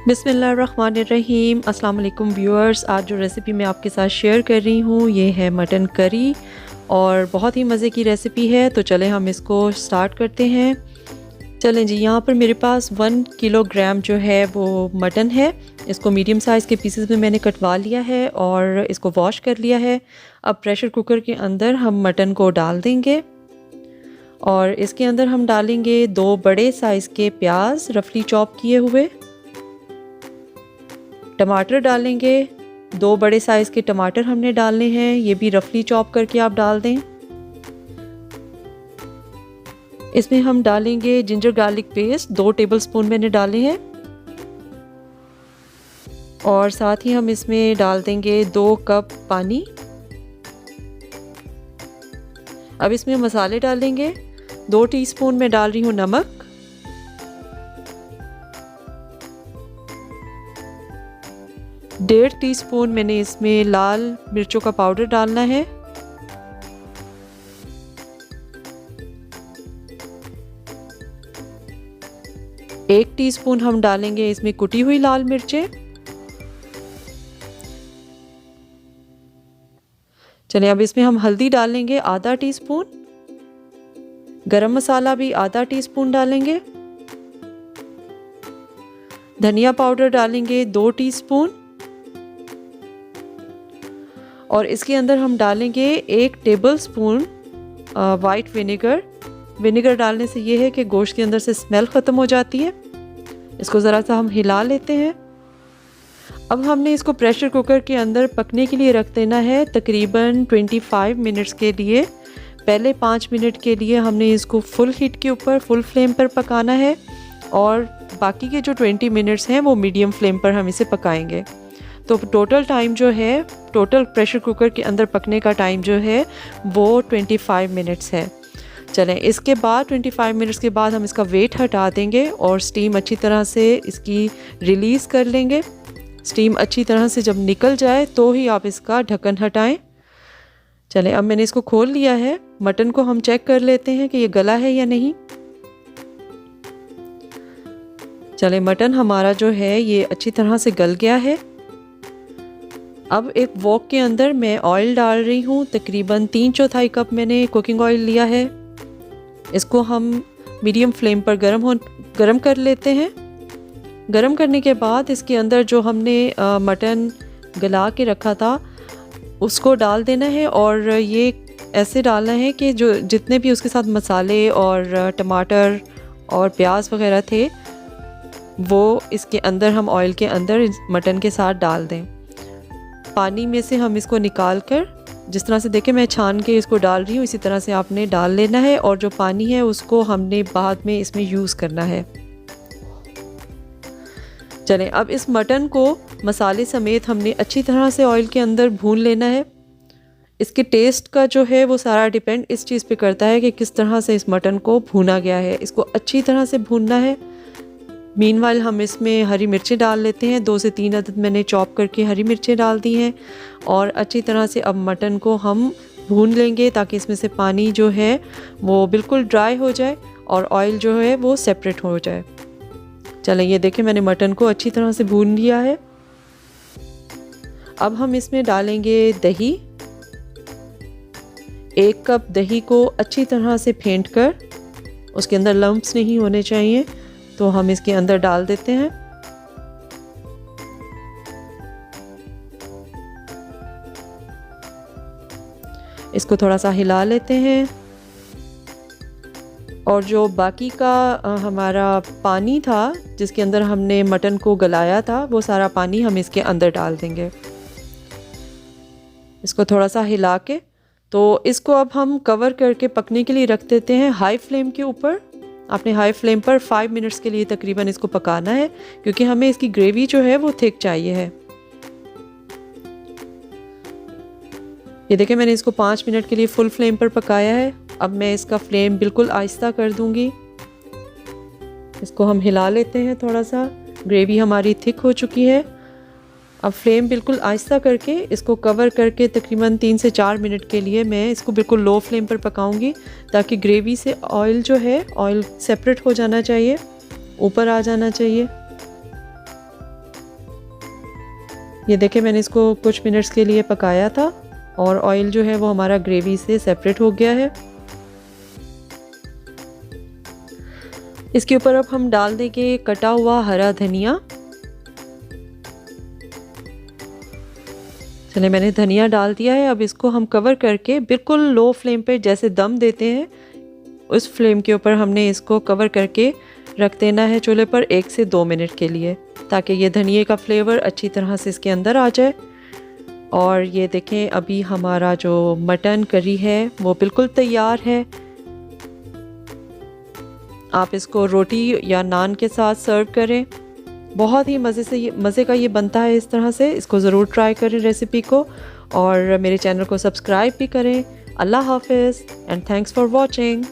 बिस्मिल्लाहिर्रहमानिर्रहीम। अस्सलाम वालेकुम व्यूअर्स। आज जो रेसिपी मैं आपके साथ शेयर कर रही हूँ ये है मटन करी और बहुत ही मज़े की रेसिपी है। तो चलें हम इसको स्टार्ट करते हैं। चलें जी, यहाँ पर मेरे पास 1 किलोग्राम जो है वो मटन है। इसको मीडियम साइज़ के पीसेस में मैंने कटवा लिया है और इसको वॉश कर लिया है। अब प्रेशर कुकर के अंदर हम मटन को डाल देंगे और इसके अंदर हम डालेंगे 2 बड़े साइज़ के प्याज रफली चॉप किए हुए, टमाटर डालेंगे। 2 बड़े साइज़ के टमाटर हमने डालने हैं, ये भी रफली चॉप करके आप डाल दें। इसमें हम डालेंगे जिंजर गार्लिक पेस्ट 2 टेबलस्पून मैंने डाले हैं और साथ ही हम इसमें डाल देंगे 2 कप पानी। अब इसमें मसाले डालेंगे। 2 टीस्पून मैं डाल रही हूँ नमक, 1.5 टीस्पून मैंने इसमें लाल मिर्चों का पाउडर डालना है, एक टीस्पून हम डालेंगे इसमें कुटी हुई लाल मिर्चें। चलिए अब इसमें हम हल्दी डालेंगे आधा टीस्पून, गरम मसाला भी आधा टीस्पून डालेंगे, धनिया पाउडर डालेंगे 2 टीस्पून और इसके अंदर हम डालेंगे 1 टेबलस्पून वाइट विनेगर। विनेगर डालने से ये है कि गोश्त के अंदर से स्मेल ख़त्म हो जाती है। इसको ज़रा सा हम हिला लेते हैं। अब हमने इसको प्रेशर कुकर के अंदर पकने के लिए रख देना है तकरीबन 25 मिनट्स के लिए। पहले 5 मिनट के लिए हमने इसको फुल हीट के ऊपर फुल फ्लेम पर पकाना है और बाकी के जो 20 मिनट्स हैं वो मीडियम फ्लेम पर हम इसे पकाएंगे। तो टोटल टाइम जो है, टोटल प्रेशर कुकर के अंदर पकने का टाइम जो है वो 25 मिनट्स है। चलें, इसके बाद 25 मिनट्स के बाद हम इसका वेट हटा देंगे और स्टीम अच्छी तरह से इसकी रिलीज़ कर लेंगे। स्टीम अच्छी तरह से जब निकल जाए तो ही आप इसका ढक्कन हटाएं। चलें, अब मैंने इसको खोल लिया है। मटन को हम चेक कर लेते हैं कि ये गला है या नहीं। चलें, मटन हमारा जो है ये अच्छी तरह से गल गया है। अब एक वॉक के अंदर मैं ऑयल डाल रही हूँ। तकरीबन 3/4 कप मैंने कुकिंग ऑयल लिया है। इसको हम मीडियम फ्लेम पर गरम कर लेते हैं। गरम करने के बाद इसके अंदर जो हमने मटन गला के रखा था उसको डाल देना है और ये ऐसे डालना है कि जो जितने भी उसके साथ मसाले और टमाटर और प्याज वगैरह थे वो इसके अंदर हम ऑयल के अंदर इस मटन के साथ डाल दें। पानी में से हम इसको निकाल कर, जिस तरह से देखें मैं छान के इसको डाल रही हूँ, इसी तरह से आपने डाल लेना है और जो पानी है उसको हमने बाद में इसमें यूज़ करना है। चलें, अब इस मटन को मसाले समेत हमने अच्छी तरह से ऑयल के अंदर भून लेना है। इसके टेस्ट का जो है वो सारा डिपेंड इस चीज़ पे करता है कि किस तरह से इस मटन को भूना गया है। इसको अच्छी तरह से भूनना है। मीनवाइल हम इसमें हरी मिर्चें डाल लेते हैं। 2 से 3 अदद मैंने चॉप करके हरी मिर्चें डाल दी हैं और अच्छी तरह से अब मटन को हम भून लेंगे ताकि इसमें से पानी जो है वो बिल्कुल ड्राई हो जाए और ऑयल जो है वो सेपरेट हो जाए। चलें, ये देखें मैंने मटन को अच्छी तरह से भून लिया है। अब हम इसमें डालेंगे दही। 1 कप दही को अच्छी तरह से फेंट कर, उसके अंदर लम्प्स नहीं होने चाहिए, तो हम इसके अंदर डाल देते हैं। इसको थोड़ा सा हिला लेते हैं और जो बाकी का हमारा पानी था जिसके अंदर हमने मटन को गलाया था वो सारा पानी हम इसके अंदर डाल देंगे। इसको थोड़ा सा हिला के, तो इसको अब हम कवर करके पकने के लिए रख देते हैं हाई फ्लेम के ऊपर। आपने हाई फ्लेम पर 5 मिनट्स के लिए तकरीबन इसको पकाना है क्योंकि हमें इसकी ग्रेवी जो है वो थिक चाहिए है। ये देखें मैंने इसको 5 मिनट के लिए फुल फ्लेम पर पकाया है। अब मैं इसका फ्लेम बिल्कुल आहिस्ता कर दूंगी। इसको हम हिला लेते हैं थोड़ा सा। ग्रेवी हमारी थिक हो चुकी है। अब फ्लेम बिल्कुल आहिस्ता करके इसको कवर करके तकरीबन 3 से 4 मिनट के लिए मैं इसको बिल्कुल लो फ्लेम पर पकाऊंगी ताकि ग्रेवी से ऑयल जो है ऑयल सेपरेट हो जाना चाहिए, ऊपर आ जाना चाहिए। ये देखें मैंने इसको कुछ मिनट्स के लिए पकाया था और ऑयल जो है वो हमारा ग्रेवी से सेपरेट हो गया है। इसके ऊपर अब हम डाल देंगे कटा हुआ हरा धनिया। चलिए मैंने धनिया डाल दिया है। अब इसको हम कवर करके बिल्कुल लो फ्लेम पे जैसे दम देते हैं उस फ्लेम के ऊपर हमने इसको कवर करके रख देना है चूल्हे पर 1 से 2 मिनट के लिए, ताकि ये धनिए का फ्लेवर अच्छी तरह से इसके अंदर आ जाए। और ये देखें अभी हमारा जो मटन करी है वो बिल्कुल तैयार है। आप इसको रोटी या नान के साथ सर्व करें। बहुत ही मज़े का ये बनता है इस तरह से। इसको ज़रूर ट्राई करें रेसिपी को और मेरे चैनल को सब्सक्राइब भी करें। अल्लाह हाफिज़ एंड थैंक्स फॉर वॉचिंग।